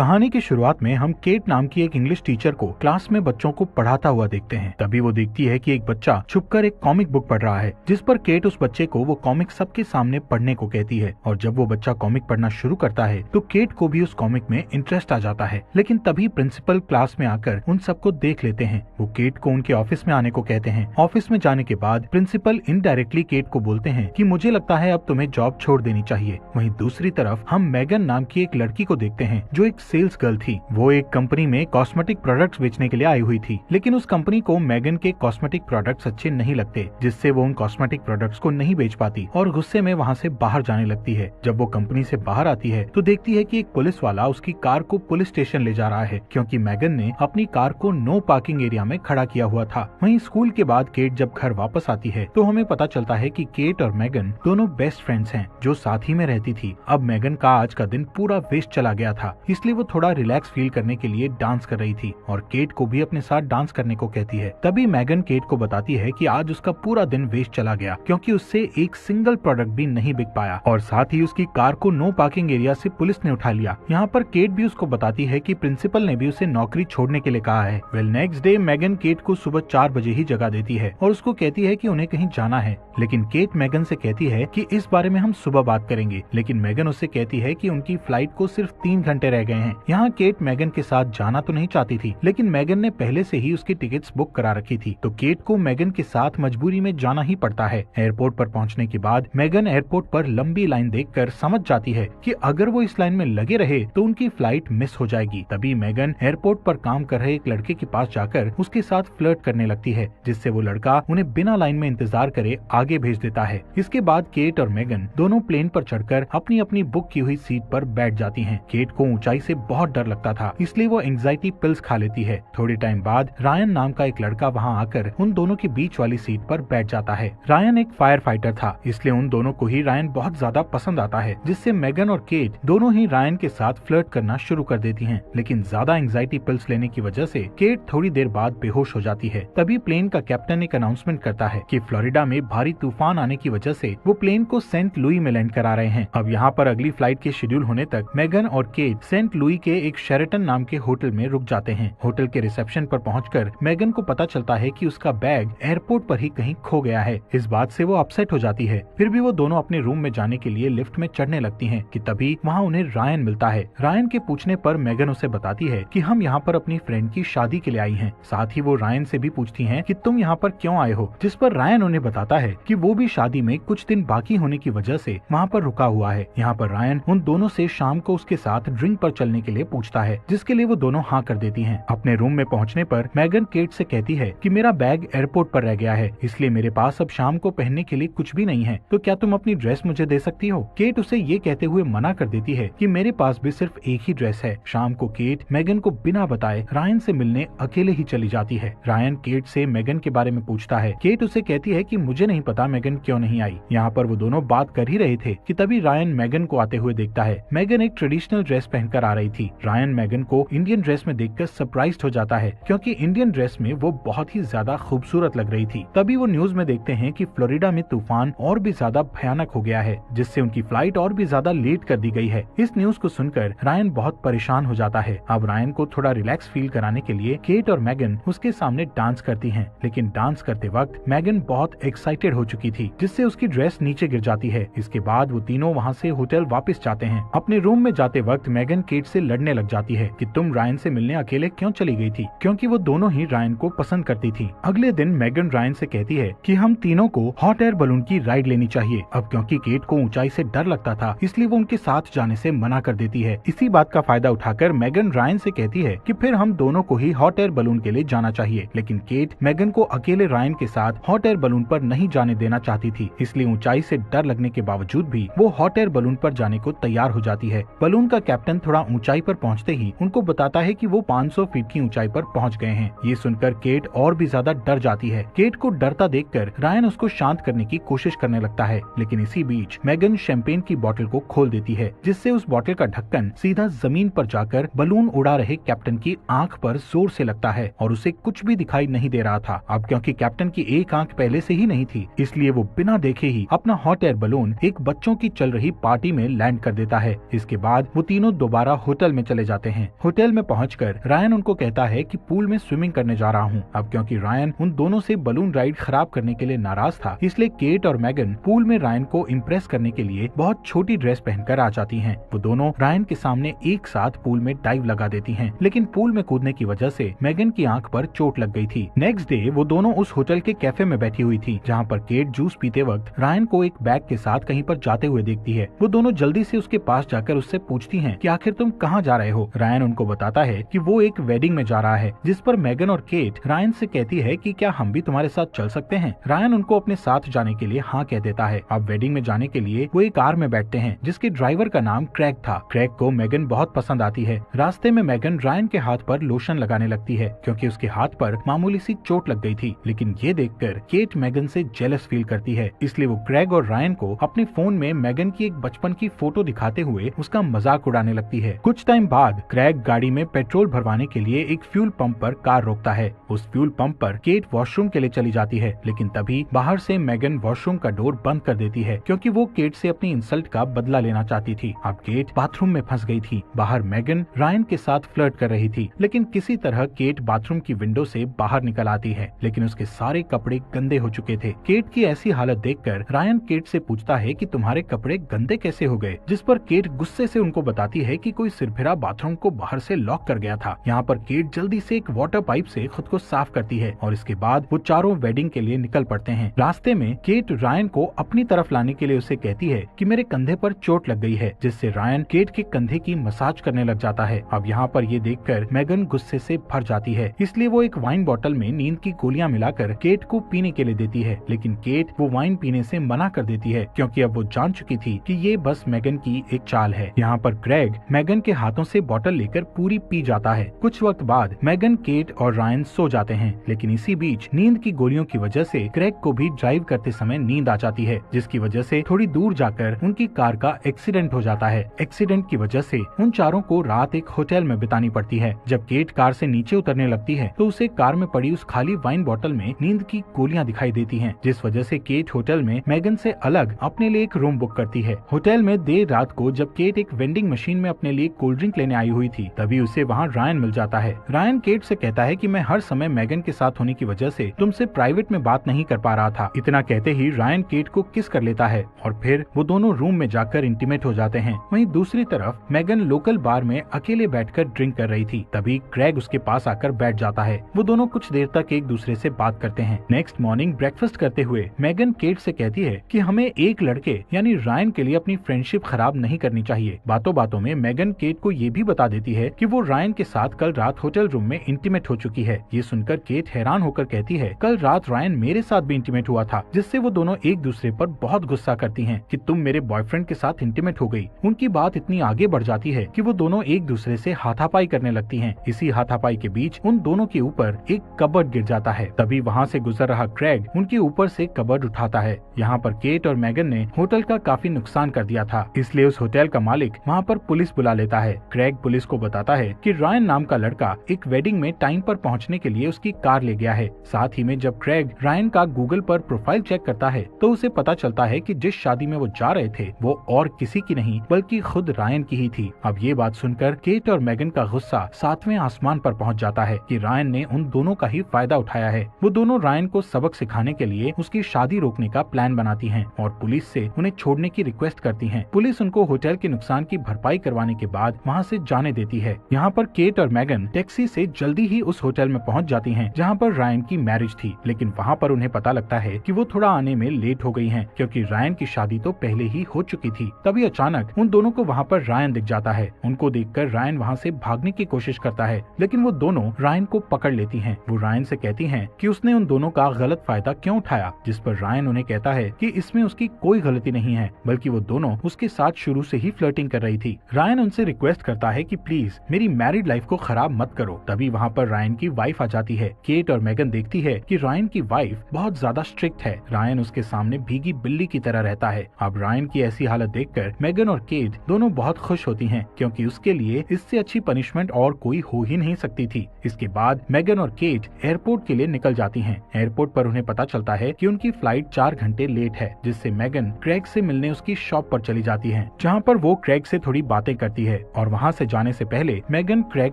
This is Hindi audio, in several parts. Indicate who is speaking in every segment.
Speaker 1: कहानी की शुरुआत में हम केट नाम की एक इंग्लिश टीचर को क्लास में बच्चों को पढ़ाता हुआ देखते हैं। तभी वो देखती है कि एक बच्चा छुपकर एक कॉमिक बुक पढ़ रहा है, जिस पर केट उस बच्चे को वो कॉमिक सबके सामने पढ़ने को कहती है। और जब वो बच्चा कॉमिक पढ़ना शुरू करता है तो केट को भी उस कॉमिक में इंटरेस्ट आ जाता है। लेकिन तभी प्रिंसिपल क्लास में आकर उन सबको देख लेते हैं। वो केट को उनके ऑफिस में आने को कहते हैं। ऑफिस में जाने के बाद प्रिंसिपल इनडायरेक्टली केट को बोलते हैं कि मुझे लगता है अब तुम्हें जॉब छोड़ देनी चाहिए। वहीं दूसरी तरफ हम मैगन नाम की एक लड़की को देखते हैं जो एक सेल्स गर्ल थी। वो एक कंपनी में कॉस्मेटिक प्रोडक्ट्स बेचने के लिए आई हुई थी, लेकिन उस कंपनी को मैगन के कॉस्मेटिक प्रोडक्ट्स अच्छे नहीं लगते, जिससे वो उन कॉस्मेटिक प्रोडक्ट्स को नहीं बेच पाती और गुस्से में वहाँ से बाहर जाने लगती है। जब वो कंपनी से बाहर आती है तो देखती है कि एक पुलिस वाला उसकी कार को पुलिस स्टेशन ले जा रहा है, क्योंकि मैगन ने अपनी कार को नो पार्किंग एरिया में खड़ा किया हुआ था। वहीं स्कूल के बाद केट जब घर वापस आती है तो हमें पता चलता है कि केट और मैगन दोनों बेस्ट फ्रेंड्स हैं जो साथ ही में रहती थी। अब मैगन का आज का दिन पूरा वेस्ट चला गया था, इसलिए वो थोड़ा रिलैक्स फील करने के लिए डांस कर रही थी और केट को भी अपने साथ डांस करने को कहती है। तभी मैगन केट को बताती है कि आज उसका पूरा दिन वेस्ट चला गया, क्योंकि उससे एक सिंगल प्रोडक्ट भी नहीं बिक पाया और साथ ही उसकी कार को नो पार्किंग एरिया से पुलिस ने उठा लिया। यहाँ पर केट भी उसको बताती है कि प्रिंसिपल ने भी उसे नौकरी छोड़ने के लिए कहा है। नेक्स्ट डे मैगन केट को सुबह 4 बजे ही जगा देती है और उसको कहती है कि उन्हें कहीं जाना है, लेकिन केट मैगन से कहती है कि इस बारे में हम सुबह बात करेंगे। लेकिन मैगन उससे कहती है कि उनकी फ्लाइट को सिर्फ 3 घंटे रह गए हैं। यहाँ केट मैगन के साथ जाना तो नहीं चाहती थी, लेकिन मैगन ने पहले से ही उसकी टिकट्स बुक करा रखी थी, तो केट को मैगन के साथ मजबूरी में जाना ही पड़ता है। एयरपोर्ट पर पहुंचने के बाद मैगन एयरपोर्ट पर लंबी लाइन देखकर समझ जाती है कि अगर वो इस लाइन में लगे रहे तो उनकी फ्लाइट मिस हो जाएगी। तभी मैगन एयरपोर्ट पर काम कर रहे एक लड़के के पास जाकर उसके साथ फ्लर्ट करने लगती है, जिससे वो लड़का उन्हें बिना लाइन में इंतजार करे आगे भेज देता है। इसके बाद केट और मैगन दोनों प्लेन पर चढ़कर अपनी अपनी बुक की हुई सीट पर बैठ जाती हैं। केट को ऊंचाई से बहुत डर लगता था, इसलिए वो एंग्जाइटी पिल्स खा लेती है। थोड़े टाइम बाद रायन नाम का एक लड़का वहां आकर उन दोनों के बीच वाली सीट पर बैठ जाता है। रायन एक फायर फाइटर था, इसलिए उन दोनों को ही रायन बहुत ज्यादा पसंद आता है, जिससे मैगन और केट दोनों ही रायन के साथ फ्लर्ट करना शुरू कर देती हैं। लेकिन ज्यादा एंग्जाइटी पिल्स लेने की वजह से केट थोड़ी देर बाद बेहोश हो जाती है। तभी प्लेन का कैप्टन एक अनाउंसमेंट करता है कि फ्लोरिडा में भारी तूफान आने की वजह से वो प्लेन को सेंट लुई में लैंड करा रहे हैं। अब यहाँ पर अगली फ्लाइट के शेड्यूल होने तक मैगन और केट सेंट लुई के एक शेरेटन नाम के होटल में रुक जाते हैं। होटल के रिसेप्शन पर पहुंचकर मैगन को पता चलता है कि उसका बैग एयरपोर्ट पर ही कहीं खो गया है। इस बात से वो अपसेट हो जाती है। फिर भी वो दोनों अपने रूम में जाने के लिए लिफ्ट में चढ़ने लगती हैं कि तभी वहाँ उन्हें रायन मिलता है। रायन के पूछने पर मैगन उसे बताती है कि हम यहाँ पर अपनी फ्रेंड की शादी के लिए आई हैं। साथ ही वो रायन से भी पूछती हैं कि तुम यहाँ पर क्यों आए हो, जिस पर रायन उन्हें बताता है कि वो भी शादी में कुछ दिन बाकी होने की वजह से वहाँ पर रुका हुआ है। यहाँ पर रायन उन दोनों से शाम को उसके साथ ड्रिंक पर चलने के लिए पूछता है, जिसके लिए वो दोनों हाँ कर देती हैं। अपने रूम में पहुँचने पर मैगन केट से कहती है कि मेरा बैग एयरपोर्ट पर रह गया है, इसलिए मेरे पास अब शाम को पहनने के लिए कुछ भी नहीं है, तो क्या तुम अपनी ड्रेस मुझे दे सकती हो। केट उसे ये कहते हुए मना कर देती है कि मेरे पास भी सिर्फ एक ही ड्रेस है। शाम को केट मैगन को बिना बताए रायन से मिलने अकेले ही चली जाती है। रायन केट से मैगन के बारे में पूछता है। केट उसे कहती है कि मुझे नहीं पता मैगन क्यों नहीं आई। यहाँ पर वो दोनों बात कर ही रहे थे कि तभी रायन मैगन को आते हुए देखता है। मैगन एक ट्रेडिशनल ड्रेस पहनकर आ रही थी। रायन मैगन को इंडियन ड्रेस में देखकर सरप्राइज्ड हो जाता है, क्योंकि इंडियन ड्रेस में वो बहुत ही ज्यादा खूबसूरत लग रही थी। तभी वो न्यूज में देखते हैं कि फ्लोरिडा में तूफान और भी ज्यादा भयानक हो गया है, जिससे उनकी फ्लाइट और भी ज्यादा लेट कर दी गई है। इस न्यूज को सुनकर रायन बहुत परेशान हो जाता है। अब रायन को थोड़ा रिलैक्स फील कराने के लिए केट और मैगन उसके सामने डांस करती हैं, लेकिन डांस करते वक्त मैगन बहुत एक्साइटेड हो चुकी थी, जिससे उसकी ड्रेस नीचे गिर जाती है। इसके बाद वो तीनों वहाँ से होटल वापस जाते हैं। अपने रूम में जाते वक्त मैगन केट से लड़ने लग जाती है कि तुम रायन से मिलने अकेले क्यों चली गई थी, क्योंकि वो दोनों ही रायन को पसंद करती थी। अगले दिन मैगन रायन से कहती है कि हम तीनों को हॉट एयर बलून की राइड लेनी चाहिए। अब क्योंकि केट को ऊंचाई से डर लगता था, इसलिए वो उनके साथ जाने से मना कर देती है। इसी बात का फायदा उठाकर मैगन रायन से कहती है कि फिर हम दोनों को ही हॉट एयर बलून के लिए जाना चाहिए। लेकिन केट मैगन को अकेले रायन के साथ हॉट एयर बलून पर नहीं जाने देना चाहती थी, इसलिए ऊंचाई से डर लगने के बावजूद भी वो हॉट एयर बलून पर जाने को तैयार हो जाती है। बलून का कैप्टन थोड़ा ऊंचाई पर पहुंचते ही उनको बताता है कि वो 500 फीट की ऊंचाई पर पहुंच गए हैं। ये सुनकर केट और भी ज्यादा डर जाती है। केट को डरता देखकर रायन उसको शांत करने की कोशिश करने लगता है, लेकिन इसी बीच मैगन शैंपेन की बोतल को खोल देती है, जिससे उस बोतल का ढक्कन सीधा जमीन पर जाकर बलून उड़ा रहे कैप्टन की आंख पर जोर से लगता है और उसे कुछ भी दिखाई नहीं दे रहा था। अब क्योंकि कैप्टन की एक आंख पहले से ही नहीं थी, इसलिए वो बिना देखे ही अपना हॉट एयर बलून एक बच्चों की चल रही पार्टी में लैंड कर देता है। इसके बाद वो तीनों दोबारा होटल में चले जाते हैं। होटल में पहुंचकर रायन उनको कहता है कि पूल में स्विमिंग करने जा रहा हूँ। अब क्योंकि रायन उन दोनों से बलून राइड खराब करने के लिए नाराज था, इसलिए केट और मैगन पूल में रायन को इम्प्रेस करने के लिए बहुत छोटी ड्रेस पहनकर आ जाती हैं। वो दोनों रायन के सामने एक साथ पूल में डाइव लगा देती हैं, लेकिन पूल में कूदने की वजह से मैगन की आंख पर चोट लग गई थी। नेक्स्ट डे वो दोनों उस होटल के कैफे में बैठी हुई थी, जहाँ पर केट जूस पीते वक्त रायन को एक बैग के साथ कहीं पर जाते हुए देखती है। वो दोनों जल्दी से उसके पास जाकर उससे पूछती हैं कि आखिर तुम कहाँ जा रहे हो। रायन उनको बताता है कि वो एक वेडिंग में जा रहा है, जिस पर मैगन और केट रायन से कहती है कि क्या हम भी तुम्हारे साथ चल सकते हैं। रायन उनको अपने साथ जाने के लिए हाँ कह देता है। अब वेडिंग में जाने के लिए वो एक कार में बैठते हैं, जिसके ड्राइवर का नाम क्रैग था। क्रैग को मैगन बहुत पसंद आती है। रास्ते में मैगन रायन के हाथ पर लोशन लगाने लगती है, क्योंकि उसके हाथ पर मामूली सी चोट लग गई थी। लेकिन ये देखकर केट मैगन से जेलस फील करती है, इसलिए वो क्रैग और रायन को अपने फोन में मैगन की एक बचपन की फोटो दिखाते हुए उसका मजाक उड़ाने लगती है। कुछ टाइम बाद क्रैग गाड़ी में पेट्रोल भरवाने के लिए एक फ्यूल पंप पर कार रोकता है। उस फ्यूल पंप पर केट वॉशरूम के लिए चली जाती है, लेकिन तभी बाहर से मैगन वॉशरूम का डोर बंद कर देती है, क्योंकि वो केट से अपनी इंसल्ट का बदला लेना चाहती थी। अब केट बाथरूम में फंस गई थी। बाहर मैगन रायन के साथ फ्लर्ट कर रही थी, लेकिन किसी तरह केट बाथरूम की विंडो से बाहर निकल आती है, लेकिन उसके सारे कपड़े गंदे हो चुके थे। केट की ऐसी हालत देखकर रायन केट से पूछता है कि तुम्हारे कपड़े गंदे कैसे हो गए, जिस पर केट गुस्से से उनको बताती है कि कोई सिरफिरा बाथरूम को बाहर से लॉक कर गया था। यहाँ पर केट जल्दी से एक वाटर पाइप से खुद को साफ करती है और इसके बाद वो चारों वेडिंग के लिए निकल पड़ते हैं। रास्ते में केट रायन को अपनी तरफ लाने के लिए उसे कहती है कि मेरे कंधे पर चोट लग गई है, जिससे रायन केट के कंधे की मसाज करने लग जाता है। अब यहाँ पर ये देखकर मैगन गुस्से से भर जाती है, इसलिए वो एक वाइन बोतल में नींद की गोलियां मिलाकर केट को पीने के लिए देती है, लेकिन केट वो वाइन पीने से मना कर देती है, क्योंकि अब वो जान चुकी थी कि ये बस मैगन की एक चाल है। यहाँ पर क्रैग मैगन के हाथों से बोतल लेकर पूरी पी जाता है। कुछ वक्त बाद मैगन, केट और रायन सो जाते हैं, लेकिन इसी बीच नींद की गोलियों की वजह से क्रैग को भी ड्राइव करते समय नींद आ जाती है, जिसकी वजह से थोड़ी दूर जाकर उनकी कार का एक्सीडेंट हो जाता है। एक्सीडेंट की वजह से उन चारों को रात एक होटल में बितानी पड़ती है। जब केट कार से नीचे उतरने लगती है तो उसे कार में पड़ी उस खाली वाइन बोतल में नींद की गोलियां दिखाई देती हैं, जिस वजह से केट होटल में मैगन से अलग अपने लिए एक रूम बुक करती है। होटल में देर रात को जब केट एक वेंडिंग मशीन में अपने लिए कोल्ड ड्रिंक लेने आई हुई थी, तभी उसे वहाँ रायन मिल जाता है। रायन केट से कहता है कि मैं हर समय मैगन के साथ होने की वजह से तुमसे प्राइवेट में बात नहीं कर पा रहा था। इतना कहते ही रायन केट को किस कर लेता है और फिर वो दोनों रूम में जाकर इंटीमेट हो जाते हैं। वहीं दूसरी तरफ मैगन लोकल बार में अकेले बैठकर ड्रिंक कर रही थी, तभी क्रैग उसके पास आकर बैठ जाता है। वो दोनों कुछ देर तक एक दूसरे से बात करते हैं। नेक्स्ट मॉर्निंग ब्रेकफास्ट करते हुए मैगन केट से कहती है कि हमें एक लड़के यानी रायन के लिए अपनी फ्रेंडशिप खराब नहीं करनी चाहिए। बातों बातों में मैगन केट को ये भी बता देती है कि वो रायन के साथ कल रात होटल रूम में इंटीमेट हो चुकी है। ये सुनकर केट हैरान होकर कहती है कल रात रायन मेरे साथ भी इंटीमेट हुआ था, जिससे वो दोनों एक दूसरे पर बहुत गुस्सा करती हैं कि तुम मेरे बॉयफ्रेंड के साथ इंटीमेट हो गई। उनकी बात इतनी आगे बढ़ जाती है कि वो दोनों एक दूसरे से हाथापाई करने लगती हैं। इसी हाथापाई के बीच उन दोनों के ऊपर एक कबर्ड गिर जाता है। तभी वहाँ से गुजर रहा क्रैग उनके ऊपर से कबर्ड उठाता है। यहाँ पर केट और मैगन ने होटल का काफी नुकसान कर दिया था, इसलिए उस होटल का मालिक वहाँ पर पुलिस बुला लेता है। क्रैग पुलिस को बताता है कि रायन नाम का लड़का एक वेडिंग में टाइम पर पहुँचने के लिए उसकी कार ले गया है। साथ ही में जब क्रैग रायन का गूगल पर प्रोफाइल चेक करता है तो उसे पता चलता है कि जिस शादी में वो जा रहे थे वो और किसी की नहीं बल्कि खुद रायन की ही थी। अब ये बात सुनकर केट और मैगन का गुस्सा 7वें आसमान पर पहुंच जाता है कि रायन ने उन दोनों का ही फायदा उठाया है। वो दोनों रायन को सबक सिखाने के लिए उसकी शादी रोकने का प्लान बनाती हैं और पुलिस से उन्हें छोड़ने की रिक्वेस्ट करती हैं। पुलिस उनको होटल के नुकसान की भरपाई करवाने के बाद वहाँ से जाने देती है। यहाँ पर केट और मैगन टैक्सी से जल्दी ही उस होटल में पहुँच जाती हैं जहाँ पर रायन की मैरिज थी, लेकिन वहाँ पर उन्हें पता लगता है कि वो थोड़ा आने में लेट हो गई हैं, क्योंकि रायन की शादी तो पहले ही हो चुकी थी। तभी अचानक उन दोनों को वहाँ पर रायन दिख जाता है। उनको देखकर रायन वहाँ से भागने की कोशिश करता है, लेकिन वो दोनों रायन को पकड़ लेती हैं। वो रायन से कहती हैं कि उसने उन दोनों का गलत फायदा क्यों उठाया, जिस पर रायन उन्हें कहता है कि इसमें उसकी कोई गलती नहीं है, बल्कि वो दोनों उसके साथ शुरू से ही फ्लर्टिंग कर रही थी। रायन उनसे रिक्वेस्ट करता है कि प्लीज मेरी मैरिड लाइफ को खराब मत करो। तभी वहाँ पर रायन की वाइफ आ जाती है। केट और मैगन देखती है कि रायन की वाइफ बहुत ज्यादा स्ट्रिक्ट है। रायन उसके सामने भीगी बिल्ली की तरह रहता है। अब रायन की ऐसी हालत देखकर मैगन और केट दोनों बहुत खुश होती हैं, क्योंकि उसके लिए इससे अच्छी पनिशमेंट और कोई हो ही नहीं सकती थी। इसके बाद मैगन और केट एयरपोर्ट के लिए निकल जाती हैं। एयरपोर्ट पर उन्हें पता चलता है कि उनकी फ्लाइट 4 घंटे लेट है, जिससे मैगन क्रैग से मिलने उसकी शॉप पर चली जाती है, जहाँ पर वो क्रैग से थोड़ी बातें करती है है और वहाँ से जाने से पहले मेगन क्रेग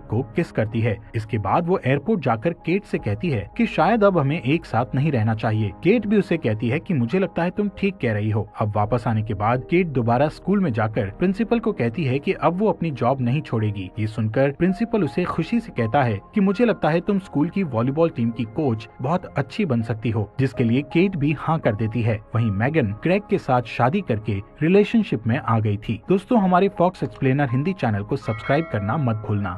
Speaker 1: को किस करती है। इसके बाद वो एयरपोर्ट जाकर केट से कहती है कि शायद अब हमें एक साथ नहीं रहना चाहिए। केट भी उसे कहती है कि मुझे लगता है तुम ठीक कह रही हो। अब वापस आने के बाद केट दोबारा स्कूल में जाकर प्रिंसिपल को कहती है कि अब वो अपनी जॉब नहीं छोड़ेगी। ये सुनकर प्रिंसिपल उसे खुशी से कहता है कि मुझे लगता है तुम स्कूल की वॉलीबॉल टीम की कोच बहुत अच्छी बन सकती हो, जिसके लिए केट भी हाँ कर देती है। वहीं मेगन क्रेग के साथ शादी करके रिलेशनशिप में आ गई थी। दोस्तों, हमारे फॉक्स एक्सप्लेनर हिंदी चैनल को सब्सक्राइब करना मत भूलना।